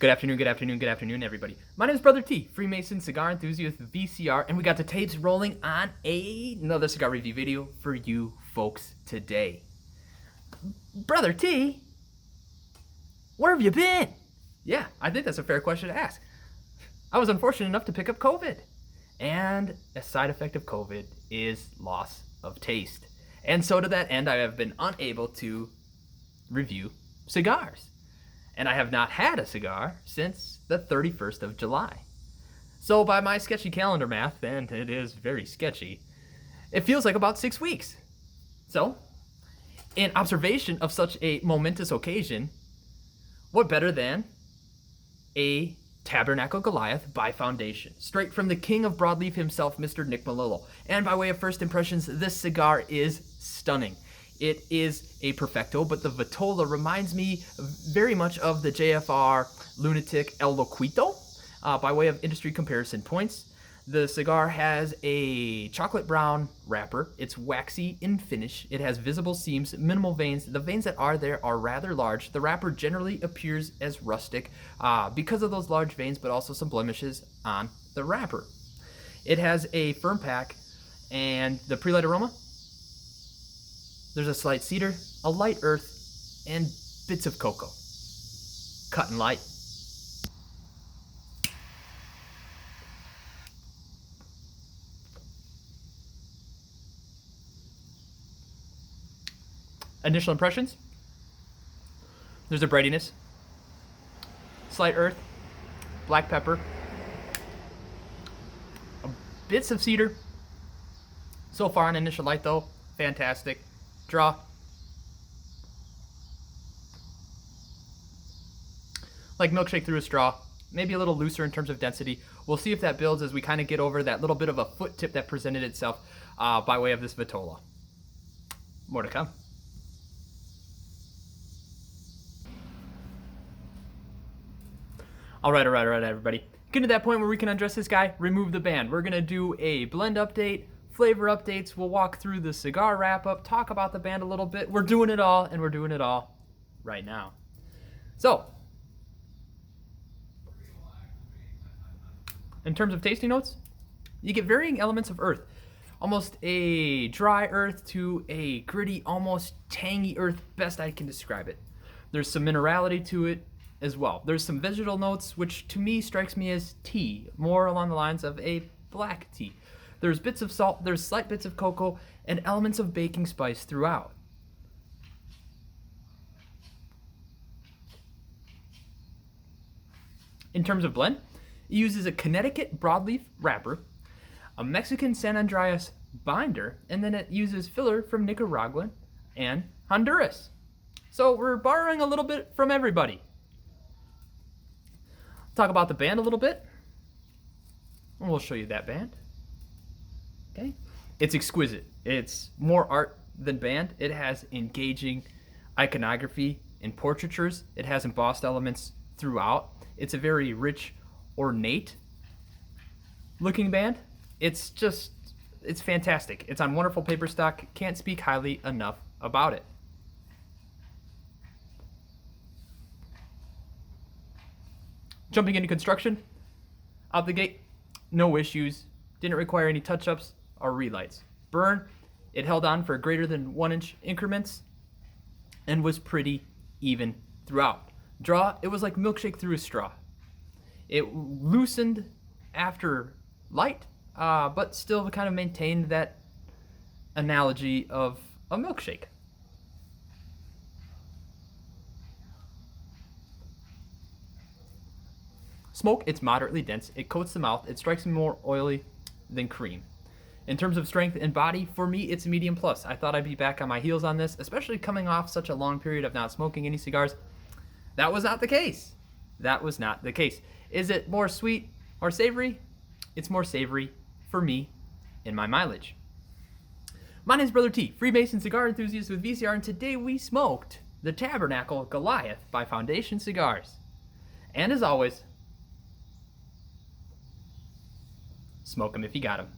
Good afternoon, everybody. My name is Brother T, Freemason cigar enthusiast VCR, and we got the tapes rolling on another cigar review video for you folks today. Brother T, where have you been? Yeah, I think that's a fair question to ask. I was unfortunate enough to pick up COVID, and a side effect of COVID is loss of taste. And so to that end, I have been unable to review cigars. And I have not had a cigar since the 31st of July. So by my sketchy calendar math, and it is very sketchy, it feels like about 6 weeks. So, in observation of such a momentous occasion, what better than a Tabernacle Goliath by Foundation, straight from the king of broadleaf himself, Mr. Nick Melillo. And by way of first impressions, this cigar is stunning. It is a perfecto, but the Vitola reminds me very much of the JFR Lunatic El Loquito. By way of industry comparison points, the cigar has a chocolate brown wrapper. It's waxy in finish. It has visible seams, minimal veins. The veins that are there are rather large. The wrapper generally appears as rustic because of those large veins, but also some blemishes on the wrapper. It has a firm pack, and the pre-light aroma, there's a slight cedar, a light earth, and bits of cocoa. Cut and light. Initial impressions. There's a breadiness, slight earth, black pepper, bits of cedar. So far on initial light though, fantastic. Draw. Like milkshake through a straw, maybe a little looser in terms of density. We'll see if that builds as we kind of get over that little bit of a foot tip that presented itself by way of this Vitola. More to come. All right, everybody. Getting to that point where we can undress this guy, remove the band. We're gonna do a blend update, flavor updates. We'll walk through the cigar wrap up, talk about the band a little bit. We're doing it all, and we're doing it all right now. So, in terms of tasting notes, you get varying elements of earth. Almost a dry earth to a gritty, almost tangy earth, best I can describe it. There's some minerality to it as well. There's some vegetal notes, which to me strikes me as tea, more along the lines of a black tea. There's bits of salt, there's slight bits of cocoa, and elements of baking spice throughout. In terms of blend, it uses a Connecticut broadleaf wrapper, a Mexican San Andreas binder, and then it uses filler from Nicaragua and Honduras. So we're borrowing a little bit from everybody. Talk about the band a little bit, and we'll show you that band. Okay, it's exquisite. It's more art than band. It has engaging iconography and portraitures. It has embossed elements throughout. It's a very rich, ornate looking band. It's fantastic. It's on wonderful paper stock. Can't speak highly enough about it. Jumping into construction, out the gate, no issues. Didn't require any touch-ups or relights. Burn, it held on for greater than 1 inch increments and was pretty even throughout. Draw, it was like milkshake through a straw. It loosened after light, but still kind of maintained that analogy of a milkshake. Smoke, it's moderately dense. It coats the mouth. It strikes me more oily than cream. In terms of strength and body, for me, it's a medium plus. I thought I'd be back on my heels on this, especially coming off such a long period of not smoking any cigars. That was not the case. That was not the case. Is it more sweet or savory? It's more savory for me in my mileage. My name's Brother T, Freemason cigar enthusiast with VCR, and today we smoked the Tabernacle Goliath by Foundation Cigars. And as always, smoke 'em if you got 'em.